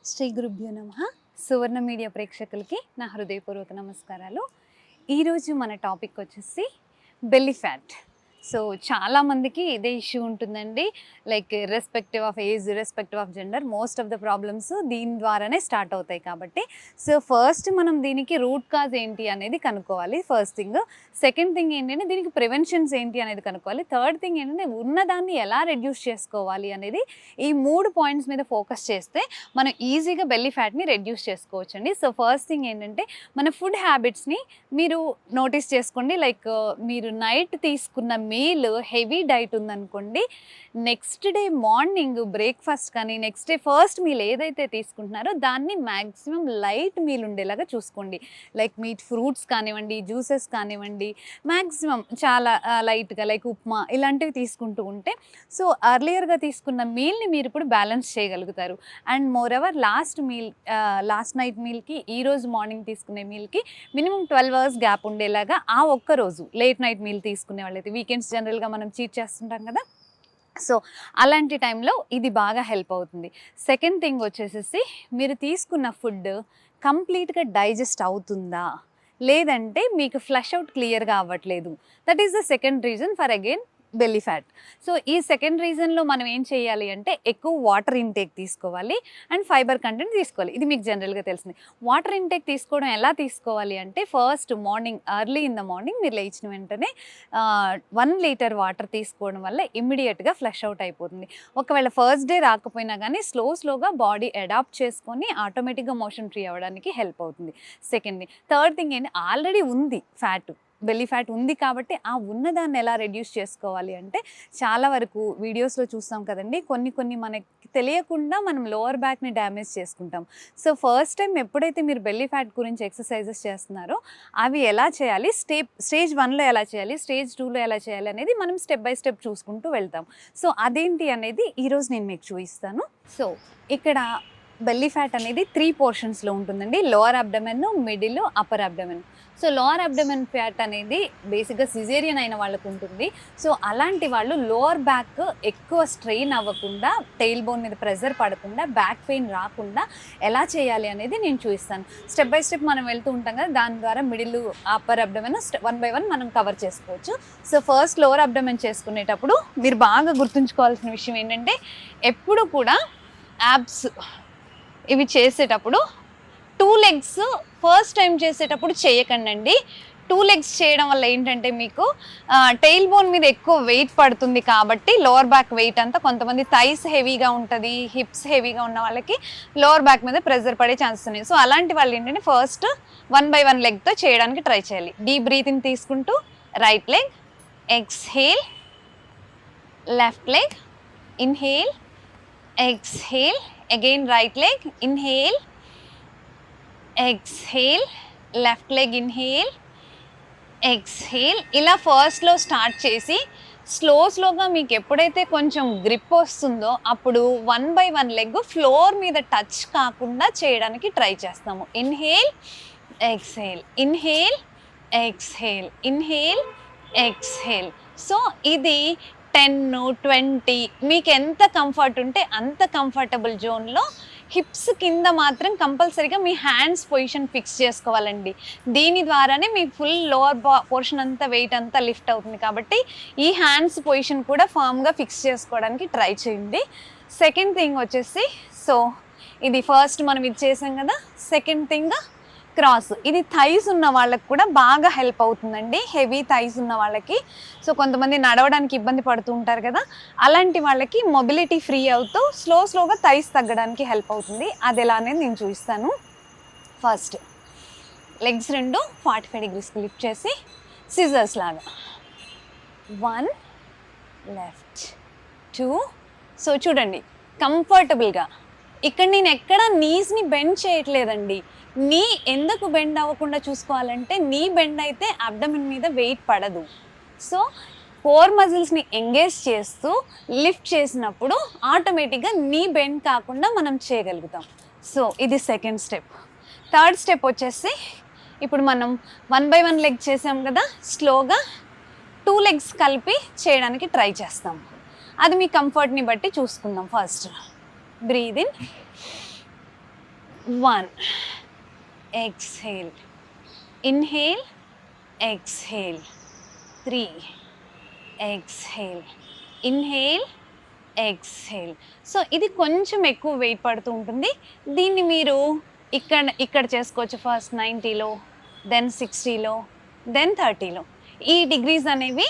శ్రీ గురుభ్యో నమః. సువర్ణ మీడియా ప్రేక్షకులకి నా హృదయపూర్వక నమస్కారాలు. ఈరోజు మన టాపిక్ వచ్చేసి బెల్లీ ఫ్యాట్. సో చాలామందికి ఇదే ఇష్యూ ఉంటుందండి. Like irrespective of age, irrespective of gender, most of the problems దీని ద్వారానే స్టార్ట్ అవుతాయి. కాబట్టి సో ఫస్ట్ మనం దీనికి రూట్ కాజ్ ఏంటి అనేది కనుక్కోవాలి. First thing. సెకండ్ థింగ్ ఏంటంటే దీనికి ప్రివెన్షన్స్ ఏంటి అనేది కనుక్కోవాలి. థర్డ్ థింగ్ ఏంటంటే ఉన్నదాన్ని ఎలా రెడ్యూస్ చేసుకోవాలి అనేది. ఈ 3 పాయింట్స్ మీద ఫోకస్ చేస్తే మనం ఈజీగా బెల్లీ ఫ్యాట్ని రెడ్యూస్ చేసుకోవచ్చండి. సో ఫస్ట్ థింగ్ ఏంటంటే మన ఫుడ్ హ్యాబిట్స్ని మీరు నోటీస్ చేసుకోండి. లైక్ మీరు నైట్ తీసుకున్న మీల్ హెవీ డైట్ ఉందనుకోండి, నెక్స్ట్ డే మార్నింగ్ బ్రేక్ఫాస్ట్ కానీ నెక్స్ట్ డే ఫస్ట్ మీల్ ఏదైతే తీసుకుంటున్నారో దాన్ని మ్యాక్సిమం లైట్ మీల్ ఉండేలాగా చూసుకోండి. లైక్ మీట్ ఫ్రూట్స్ కానివ్వండి, జ్యూసెస్ కానివ్వండి, మ్యాక్సిమం చాలా లైట్గా లైక్ ఉప్మా ఇలాంటివి తీసుకుంటూ ఉంటే సో అర్లియర్గా తీసుకున్న మీల్ని మీరు ఇప్పుడు బ్యాలెన్స్ చేయగలుగుతారు. And moreover last night మీల్కి ఈరోజు మార్నింగ్ తీసుకునే మీల్కి మినిమం 12 hours గ్యాప్ ఉండేలాగా ఆ ఒక్కరోజు లేట్ నైట్ మీల్ తీసుకునే వాళ్ళైతే, వీకెండ్స్ జనరల్గా మనం చీట్ చేస్తుంటాం కదా, సో అలాంటి టైంలో ఇది బాగా హెల్ప్ అవుతుంది. సెకండ్ థింగ్ వచ్చేసేసి మీరు తీసుకున్న ఫుడ్ కంప్లీట్గా డైజెస్ట్ అవుతుందా లేదంటే మీకు ఫ్లష్ అవుట్ క్లియర్గా అవ్వట్లేదు. That is the second reason for again belly fat. So ఈ సెకండ్ రీజన్లో మనం ఏం చేయాలి అంటే ఎక్కువ వాటర్ ఇంటేక్ తీసుకోవాలి అండ్ ఫైబర్ కంటెంట్ తీసుకోవాలి. ఇది మీకు జనరల్గా తెలిసింది. వాటర్ ఇంటేక్ తీసుకోవడం ఎలా తీసుకోవాలి అంటే first morning early in the morning మీరు లేచిన వెంటనే 1 liter వాటర్ తీసుకోవడం వల్ల ఇమ్మీడియట్గా ఫ్లష్ అవుట్ అయిపోతుంది. ఒకవేళ ఫస్ట్ డే రాకపోయినా కానీ స్లోగా బాడీ అడాప్ట్ చేసుకొని ఆటోమేటిక్గా మోషన్ ఫ్రీ అవ్వడానికి హెల్ప్ అవుతుంది. సెకండ్ది. థర్డ్ థింగ్ ఏంటి, ఆల్రెడీ ఉంది ఫ్యాట్, బెల్లీ ఫ్యాట్ ఉంది కాబట్టి ఆ ఉన్నదాన్ని ఎలా రెడ్యూస్ చేసుకోవాలి అంటే చాలా వరకు వీడియోస్లో చూస్తాం కదండి, కొన్ని మనకి తెలియకుండా మనం లోవర్ బ్యాక్ని డ్యామేజ్ చేసుకుంటాం. సో ఫస్ట్ టైం ఎప్పుడైతే మీరు బెల్లీ ఫ్యాట్ గురించి ఎక్సర్సైజెస్ చేస్తున్నారో అవి ఎలా చేయాలి, స్టేజ్ 1లో ఎలా చేయాలి, స్టేజ్ 2లో ఎలా చేయాలి అనేది మనం స్టెప్ బై స్టెప్ చూసుకుంటూ వెళ్తాం. సో అదేంటి అనేది ఈరోజు నేను మీకు చూపిస్తాను. సో ఇక్కడ బెల్లీ ఫ్యాట్ అనేది 3 పోర్షన్స్లో ఉంటుందండి. Lower abdomen, middle, upper abdomen. So lower abdomen fat అనేది బేసిక్గా సిజేరియన్ అయిన వాళ్ళకు ఉంటుంది. సో అలాంటి వాళ్ళు లోవర్ బ్యాక్ ఎక్కువ స్ట్రెయిన్ అవ్వకుండా, టెయిల్ బోన్ మీద ప్రెజర్ పడకుండా, బ్యాక్ పెయిన్ రాకుండా ఎలా చేయాలి అనేది నేను చూపిస్తాను. స్టెప్ బై స్టెప్ మనం వెళ్తూ ఉంటాం కదా, దాని ద్వారా మిడిల్, అప్పర్ అబ్డమెన్ 1 by 1 మనం కవర్ చేసుకోవచ్చు. సో ఫస్ట్ లోవర్ అబ్డమెన్ చేసుకునేటప్పుడు మీరు బాగా గుర్తుంచుకోవాల్సిన విషయం ఏంటంటే ఎప్పుడు కూడా యాబ్స్ ఇవి చేసేటప్పుడు 2 legs ఫస్ట్ టైం చేసేటప్పుడు చేయకండి. 2 legs చేయడం వల్ల ఏంటంటే మీకు టెయిల్ బోన్ మీద ఎక్కువ వెయిట్ పడుతుంది కాబట్టి లోవర్ బ్యాక్ వెయిట్ అంతా, కొంతమంది థైస్ హెవీగా ఉంటుంది, హిప్స్ హెవీగా ఉన్న వాళ్ళకి లోవర్ బ్యాక్ మీద ప్రెజర్ పడే ఛాన్సెస్ ఉన్నాయి. సో అలాంటి వాళ్ళు ఏంటంటే ఫస్ట్ 1 by 1 లెగ్తో చేయడానికి ట్రై చేయాలి. డీప్ బ్రీతింగ్ తీసుకుంటూ right leg, exhale, left leg, inhale, exhale, again right leg, inhale, exhale, left leg, inhale, exhale. ఇలా ఫస్ట్లో స్టార్ట్ చేసి స్లోగా మీకు ఎప్పుడైతే కొంచెం గ్రిప్ వస్తుందో అప్పుడు 1 by 1 లెగ్ ఫ్లోర్ మీద టచ్ కాకుండా చేయడానికి ట్రై చేస్తాము. Inhale, exhale, inhale, exhale, inhale, exhale. So ఇది 10, 20 మీకు ఎంత కంఫర్ట్ ఉంటే అంత కంఫర్టబుల్ జోన్లో హిప్స్ కింద మాత్రం కంపల్సరీగా మీ హ్యాండ్స్ పొజిషన్ ఫిక్స్ చేసుకోవాలండి. దీని ద్వారానే మీ ఫుల్ లోవర్ పోర్షన్ అంతా వెయిట్ అంతా లిఫ్ట్ అవుతుంది. కాబట్టి ఈ హ్యాండ్స్ పొజిషన్ కూడా ఫామ్గా ఫిక్స్ చేసుకోవడానికి ట్రై చేయండి. సెకండ్ థింగ్ వచ్చేసి, సో ఇది ఫస్ట్ మనం ఇది చేసాం కదా, సెకండ్ థింగ్ క్రాస్. ఇది థైస్ ఉన్న వాళ్ళకి కూడా బాగా హెల్ప్ అవుతుందండి, హెవీ థైస్ ఉన్న వాళ్ళకి. సో కొంతమంది నడవడానికి ఇబ్బంది పడుతూ ఉంటారు కదా, అలాంటి వాళ్ళకి మొబిలిటీ ఫ్రీ అవుతూ స్లోగా థైస్ తగ్గడానికి హెల్ప్ అవుతుంది. అది ఎలా అనేది నేను చూపిస్తాను. ఫస్ట్ లెగ్స్ 2 45 degrees లిఫ్ట్ చేసి సిజర్స్ లాగా 1, లెఫ్ట్, 2. సో చూడండి కంఫర్టబుల్గా. ఇక్కడ నేను ఎక్కడ నీస్ని బెండ్ చేయట్లేదండి. నీ ఎందుకు బెండ్ అవ్వకుండా చూసుకోవాలంటే నీ బెండ్ అయితే అబ్డమెన్ మీద వెయిట్ పడదు. సో కోర్ మజిల్స్ని ఎంగేజ్ చేస్తూ లిఫ్ట్ చేసినప్పుడు ఆటోమేటిక్గా నీ బెండ్ కాకుండా మనం చేయగలుగుతాం. సో ఇది సెకండ్ స్టెప్. థర్డ్ స్టెప్ వచ్చేసి ఇప్పుడు మనం 1 by 1 లెగ్ చేసాం కదా, స్లోగా 2 legs కలిపి చేయడానికి ట్రై చేస్తాం. అది మీ కంఫర్ట్ని బట్టి చూసుకుందాం. First breathe in, 1, exhale, inhale, exhale, 3, exhale, inhale, exhale. So ఇది కొంచెం ఎక్కువ వెయిట్ పడుతూ ఉంటుంది. దీన్ని మీరు ఇక్కడ చేసుకోవచ్చు. ఫస్ట్ 90లో, దెన్ 60లో, దెన్ 30లో. ఈ డిగ్రీస్ అనేవి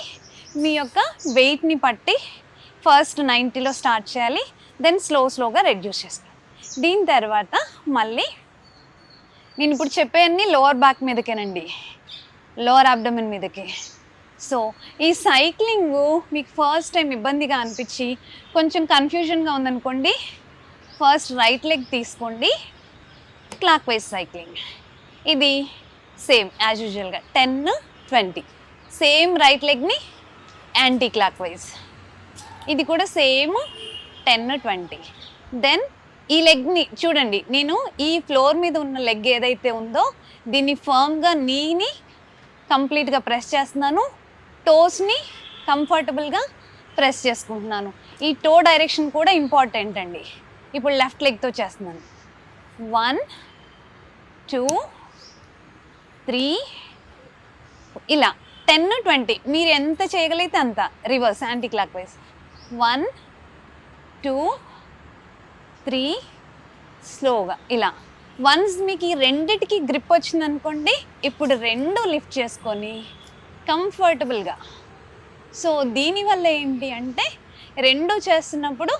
మీ యొక్క వెయిట్ని బట్టి ఫస్ట్ 90లో స్టార్ట్ చేయాలి, దెన్ స్లోగా రెడ్యూస్ చేసుకోవాలి. దీని తర్వాత మళ్ళీ నేను ఇప్పుడు చెప్పేవన్నీ లోవర్ బ్యాక్ మీదకేనండి, లోవర్ అబ్డమెన్ మీదకి. సో ఈ సైక్లింగ్ మీకు ఫస్ట్ టైం ఇబ్బందిగా అనిపించి కొంచెం కన్ఫ్యూజన్గా ఉందనుకోండి, ఫస్ట్ రైట్ లెగ్ తీసుకోండి, క్లాక్ వైజ్ సైక్లింగ్. ఇది సేమ్ యాజ్ యూజువల్గా 10, 20. సేమ్ రైట్ లెగ్ని యాంటీ క్లాక్ వైజ్. ఇది కూడా సేమ్ 10, 20. దెన్ ఈ లెగ్ని చూడండి, నేను ఈ ఫ్లోర్ మీద ఉన్న లెగ్ ఏదైతే ఉందో దీన్ని ఫర్మ్గా నీని కంప్లీట్గా ప్రెస్ చేస్తున్నాను, టోస్ని కంఫర్టబుల్గా ప్రెస్ చేసుకుంటున్నాను. ఈ టో డైరెక్షన్ కూడా ఇంపార్టెంట్ అండి. ఇప్పుడు లెఫ్ట్ లెగ్తో చేస్తున్నాను. 1, 2, 3 ఇలా 10, 20 మీరు ఎంత చేయగలిగితే అంత. Reverse anti clock wise. 1, 2, 3 స్లోగా ఇలా. వన్స్ మీకు ఈ రెండిటికి గ్రిప్ వచ్చిందనుకోండి, ఇప్పుడు 2 లిఫ్ట్ చేసుకొని కంఫర్టబుల్గా. సో దీనివల్ల ఏంటి అంటే 2 చేస్తున్నప్పుడు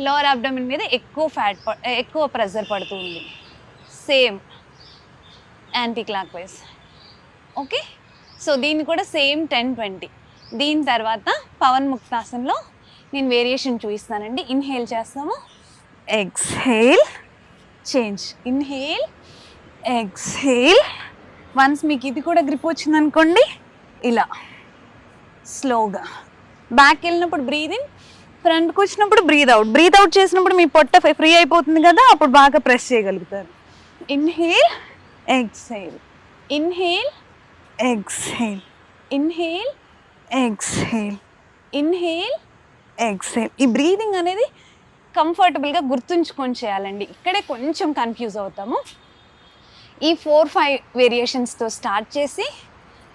లోవర్ అబ్డమెన్ మీద ఎక్కువ ప్రెజర్ పడుతుంది. Same anti clock wise. Okay, so దీన్ని కూడా సేమ్ 10, 20. దీని తర్వాత పవన్ ముక్తాసన్లో నేను వేరియేషన్ చూపిస్తానండి. ఇన్హేల్ చేస్తాము, exhale, change, inhale, exhale. Once మీకు ఇది కూడా గ్రిప్ వచ్చిందనుకోండి, ఇలా స్లోగా బ్యాక్ వెళ్ళినప్పుడు బ్రీద్ ఇన్, ఫ్రంట్కి వచ్చినప్పుడు బ్రీద్ అవుట్. బ్రీద్ అవుట్ చేసినప్పుడు మీ పొట్ట ఫ్రీ అయిపోతుంది కదా, అప్పుడు బాగా ప్రెస్ చేయగలుగుతారు. Inhale, exhale, inhale, exhale, inhale, exhale, inhale, exhale. ఈ బ్రీదింగ్ అనేది కంఫర్టబుల్గా గుర్తుంచుకొని చేయాలండి. ఇక్కడే కొంచెం కన్ఫ్యూజ్ అవుతాము. ఈ 4, 5 వేరియేషన్స్తో స్టార్ట్ చేసి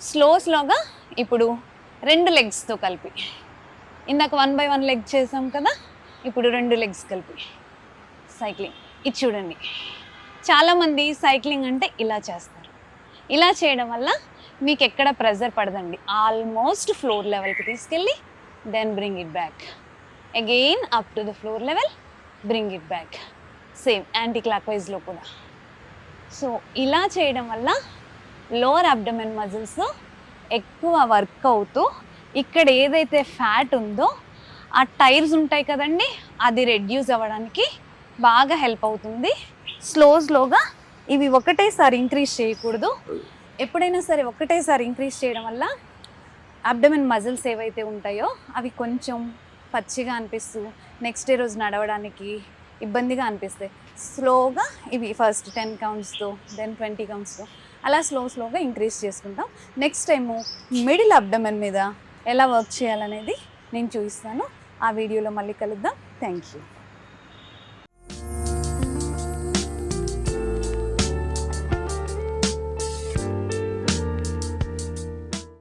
స్లోగా ఇప్పుడు 2 లెగ్స్తో కలిపి, ఇందాక 1 by 1 లెగ్ చేసాం కదా, ఇప్పుడు 2 లెగ్స్ కలిపి సైక్లింగ్. ఇది చూడండి, చాలామంది సైక్లింగ్ అంటే ఇలా చేస్తారు. ఇలా చేయడం వల్ల మీకు ఎక్కడ ప్రెజర్ పడదండి. ఆల్మోస్ట్ ఫ్లోర్ లెవెల్కి తీసుకెళ్ళి then bring it back again up to the floor level, bring it back. Same anticlockwise వైజ్లో కూడా. సో ఇలా చేయడం వల్ల లోవర్ అబ్డమెన్ మజిల్స్ ఎక్కువ వర్క్ అవుతూ ఇక్కడ ఏదైతే ఫ్యాట్ ఉందో ఆ టైర్స్ ఉంటాయి కదండి, అది రెడ్యూస్ అవ్వడానికి బాగా హెల్ప్ అవుతుంది. స్లోగా ఇవి ఒకటేసారి ఇంక్రీజ్ చేయకూడదు. ఎప్పుడైనా సరే ఒకటేసారి ఇంక్రీజ్ చేయడం వల్ల అబ్డమెన్ మజిల్స్ ఏవైతే ఉంటాయో అవి కొంచెం పచ్చిగా అనిపిస్తూ నెక్స్ట్ డే రోజు నడవడానికి ఇబ్బందిగా అనిపిస్తాయి. స్లోగా ఇవి ఫస్ట్ 10 కౌంట్స్తో, దెన్ 20 కౌంట్స్తో అలా స్లోగా ఇంక్రీజ్ చేసుకుంటాం. నెక్స్ట్ టైము మిడిల్ అబ్డమెన్ మీద ఎలా వర్క్ చేయాలనేది నేను చూపిస్తాను. ఆ వీడియోలో మళ్ళీ కలుద్దాం. Thank you.